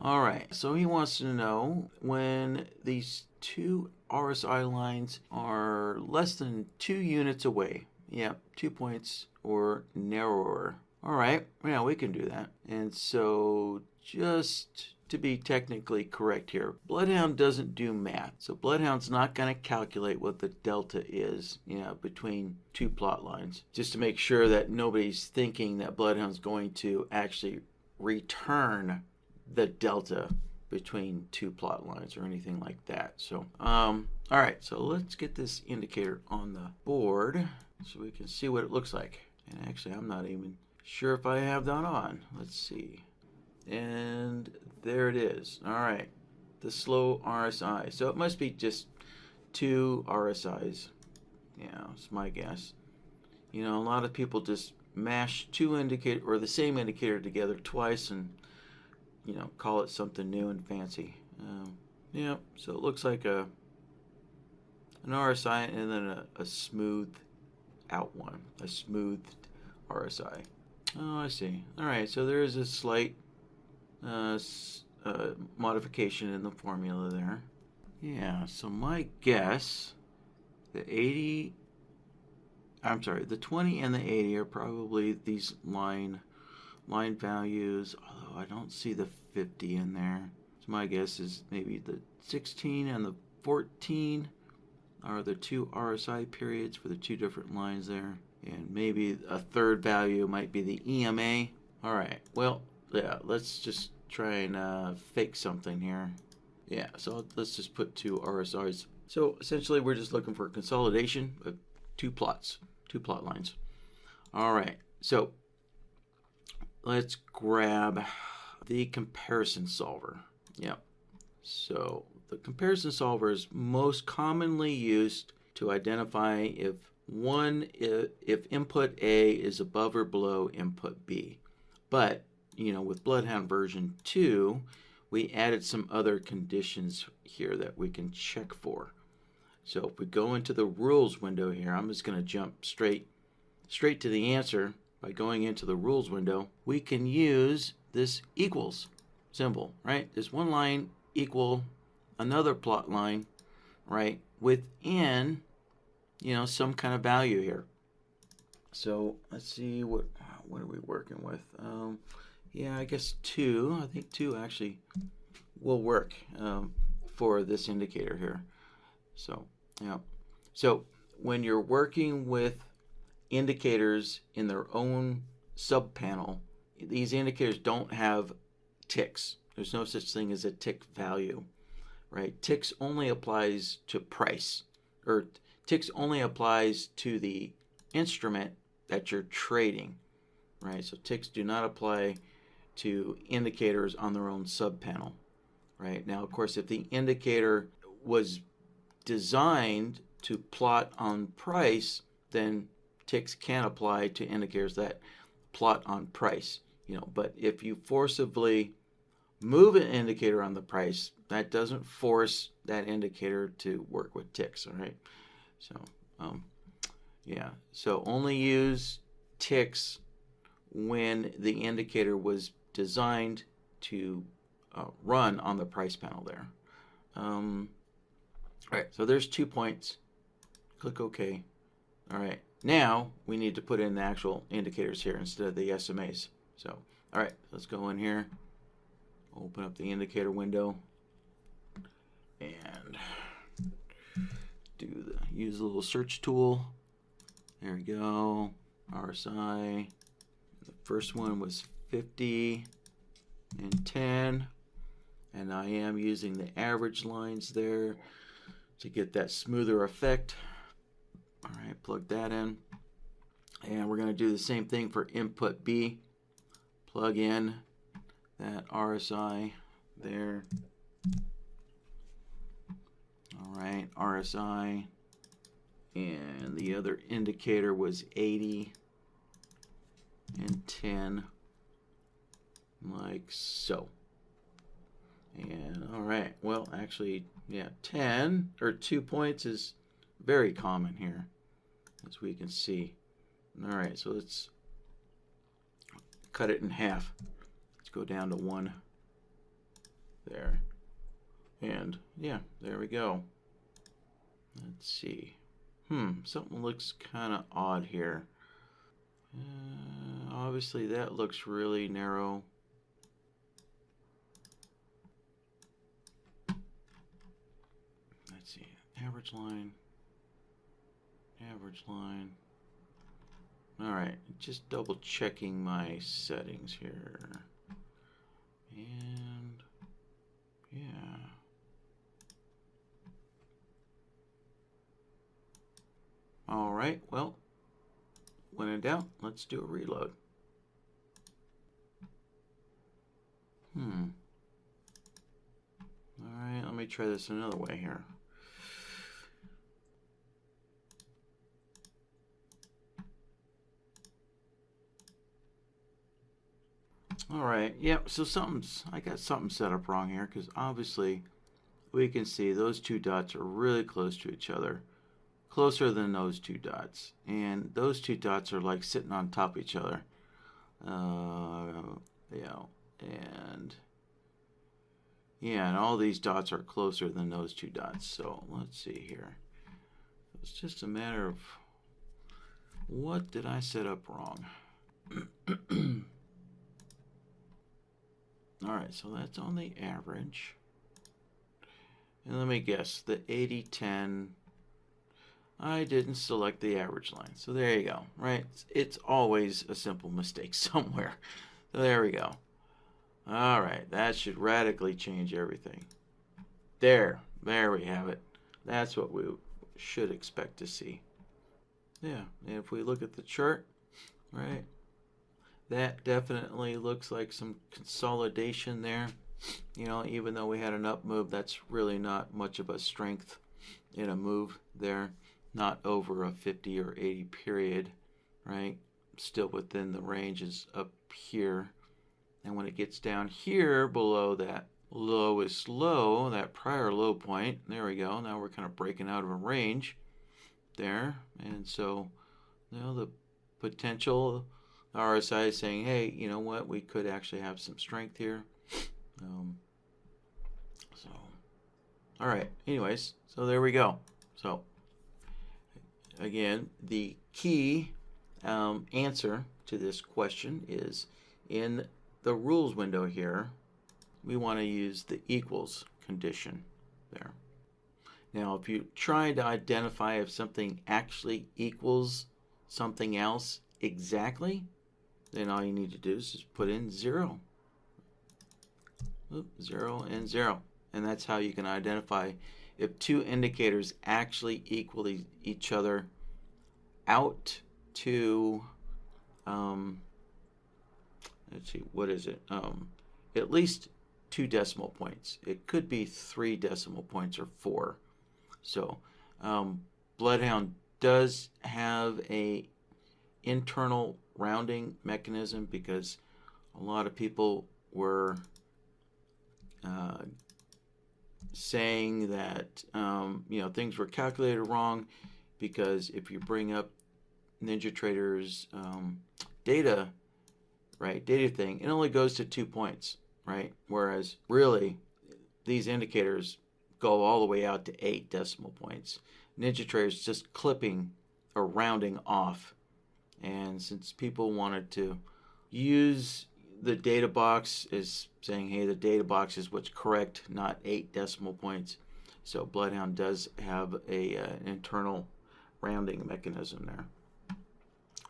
All right, so he wants to know when these two RSI lines are less than 2 units away. Yep, 2 points or narrower. All right, yeah, we can do that. And so just to be technically correct here, Bloodhound doesn't do math. So Bloodhound's not going to calculate what the delta is, between two plot lines. Just to make sure that nobody's thinking that Bloodhound's going to actually return the delta between two plot lines or anything like that. So, all right, so let's get this indicator on the board so we can see what it looks like. And actually, I'm not even sure if I have that on. Let's see. And there it is. All right, the slow RSI. So it must be just two RSIs. Yeah, it's my guess. A lot of people just mash two indicator or the same indicator together twice and call it something new and fancy. Yeah, so it looks like an RSI and then a smooth out one, a smoothed RSI. Oh, I see. All right, so there is a slight modification in the formula there. Yeah, so my guess, the 20 and the 80 are probably these line values, although I don't see the 50 in there. So my guess is maybe the 16 and the 14 are the two RSI periods for the two different lines there. And maybe a third value might be the EMA. All right, well, yeah, let's just try and fake something here. Yeah, so let's just put two RSIs. So essentially we're just looking for consolidation of two plot lines. All right, so let's grab the comparison solver. Yep. So the comparison solver is most commonly used to identify if input A is above or below input B. But, with Bloodhound version 2, we added some other conditions here that we can check for. So if we go into the rules window here, I'm just going to jump straight to the answer. By going into the rules window, we can use this equals symbol, right? This one line equal another plot line, right? Within, some kind of value here. So let's see what are we working with? Yeah, I guess 2. I think 2 actually will work for this indicator here. So, yeah. So when you're working with indicators in their own subpanel, these indicators don't have ticks. There's no such thing as a tick value, right? Ticks only applies to price, or ticks only applies to the instrument that you're trading, right? So ticks do not apply to indicators on their own subpanel, right? Now, of course, if the indicator was designed to plot on price, then ticks can apply to indicators that plot on price, but if you forcibly move an indicator on the price, that doesn't force that indicator to work with ticks, all right? So, yeah, so only use ticks when the indicator was designed to run on the price panel there. All right, so there's 2 points. Click OK. All right, now we need to put in the actual indicators here instead of the SMAs. So, all right, let's go in here, open up the indicator window, and use the little search tool. There we go. RSI. The first one was 50 and 10, and I am using the average lines there to get that smoother effect. All right, plug that in, and we're going to do the same thing for input B. Plug in that RSI there. All right, RSI, and the other indicator was 80 and 10, like so. And all right, well, actually, yeah, 10 or 2 points is very common here, as we can see. All right, so let's cut it in half. Let's go down to 1. there. And yeah, there we go. Let's see. Something looks kind of odd here. Obviously that looks really narrow. Let's see. Average line. Average line. Alright, just double checking my settings here. And yeah. Alright, well, when in doubt, let's do a reload. Alright, let me try this another way here. Alright, yep, so I got something set up wrong here, because obviously we can see those two dots are really close to each other. Closer than those two dots. And those two dots are like sitting on top of each other. And all these dots are closer than those two dots. So let's see here. It's just a matter of what did I set up wrong? Alright, so that's on the average. And let me guess, the 80-10, I didn't select the average line. So there you go, right? It's always a simple mistake somewhere. So there we go. Alright, that should radically change everything. There we have it. That's what we should expect to see. Yeah, and if we look at the chart, right, that definitely looks like some consolidation there. You know, even though we had an up move, that's really not much of a strength in a move there. Not over a 50 or 80 period, right? Still within the ranges up here. And when it gets down here below that lowest low, that prior low point, there we go. Now we're kind of breaking out of a range there. And so, you know, the potential RSI is saying, hey, you know what? We could actually have some strength here. All right. Anyways, so there we go. So again, the key answer to this question is in the rules window here, we want to use the equals condition there. Now, if you're trying to identify if something actually equals something else exactly, then all you need to do is just put in 0. 0 and 0. And that's how you can identify if two indicators actually equal each other out to, let's see, what is it? At least 2 decimal points. It could be 3 decimal points or 4. So Bloodhound does have a internal rounding mechanism because a lot of people were saying that you know, things were calculated wrong, because if you bring up NinjaTrader's data thing, it only goes to 2 points, right? Whereas really these indicators go all the way out to 8 decimal points. NinjaTrader's just clipping or rounding off. And since people wanted to use the data box as saying, hey, the data box is what's correct, not 8 decimal points. So Bloodhound does have an internal rounding mechanism there.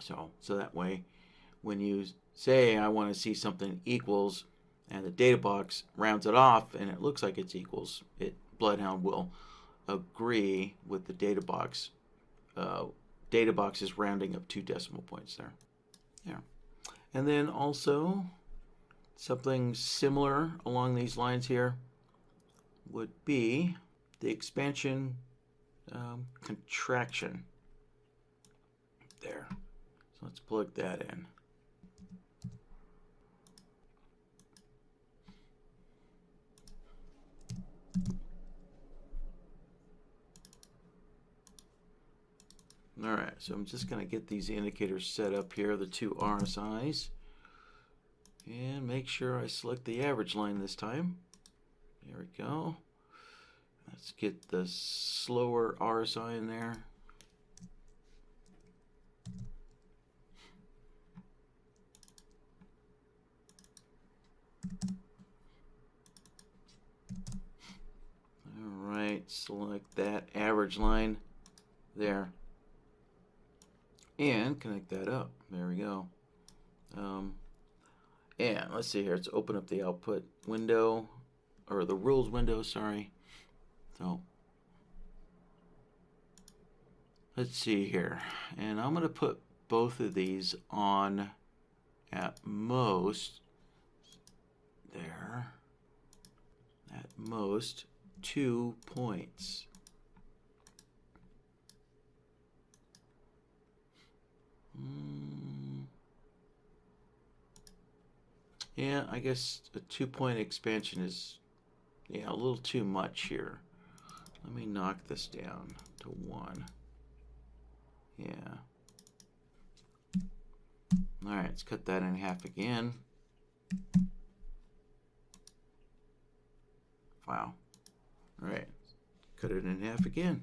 So that way, when you say, I want to see something equals, and the data box rounds it off, and it looks like it's equals, Bloodhound will agree with the data box. Data box is rounding up 2 decimal points there. Yeah. And then also, something similar along these lines here would be the expansion contraction there. So let's plug that in. All right, so I'm just going to get these indicators set up here, the 2 RSIs, and make sure I select the average line this time. There we go. Let's get the slower RSI in there. All right, select that average line there. And connect that up. There we go. And let's see here. Let's open up the output window, or the rules window, sorry. So let's see here. And I'm going to put both of these on at most, there, at most 2 points. Yeah, I guess a 2-point expansion is, yeah, a little too much here. Let me knock this down to 1. Yeah. All right, let's cut that in half again. Wow. All right, cut it in half again.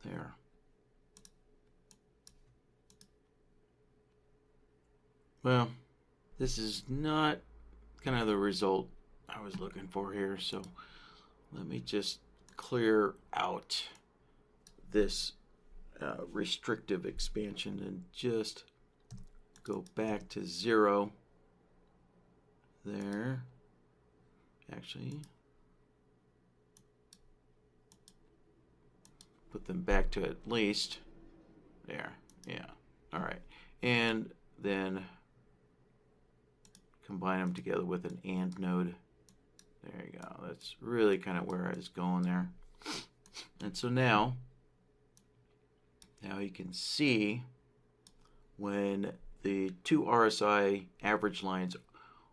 There. Well, this is not kind of the result I was looking for here, so let me just clear out this restrictive expansion and just go back to 0 there. Actually, put them back to at least there. Yeah. All right. And then combine them together with an AND node. There you go. That's really kind of where I was going there. And so now you can see when the two RSI average lines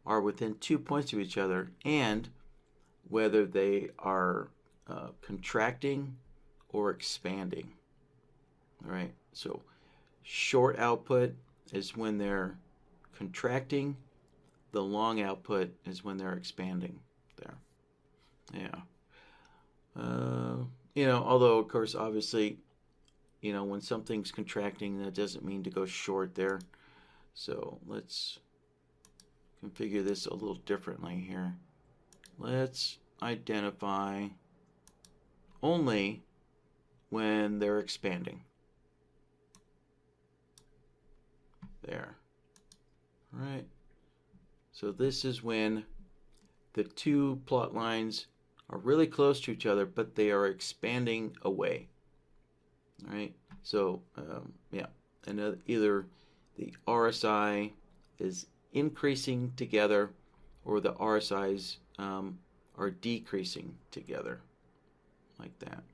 are within 2 points of each other, and whether they are contracting or expanding. All right. So short output is when they're contracting. The long output is when they're expanding there. Yeah. Although, of course, obviously, when something's contracting, that doesn't mean to go short there. So let's configure this a little differently here. Let's identify only when they're expanding. There. All right. So this is when the two plot lines are really close to each other, but they are expanding away. All right. So yeah, and either the RSI is increasing together, or the RSIs are decreasing together, like that.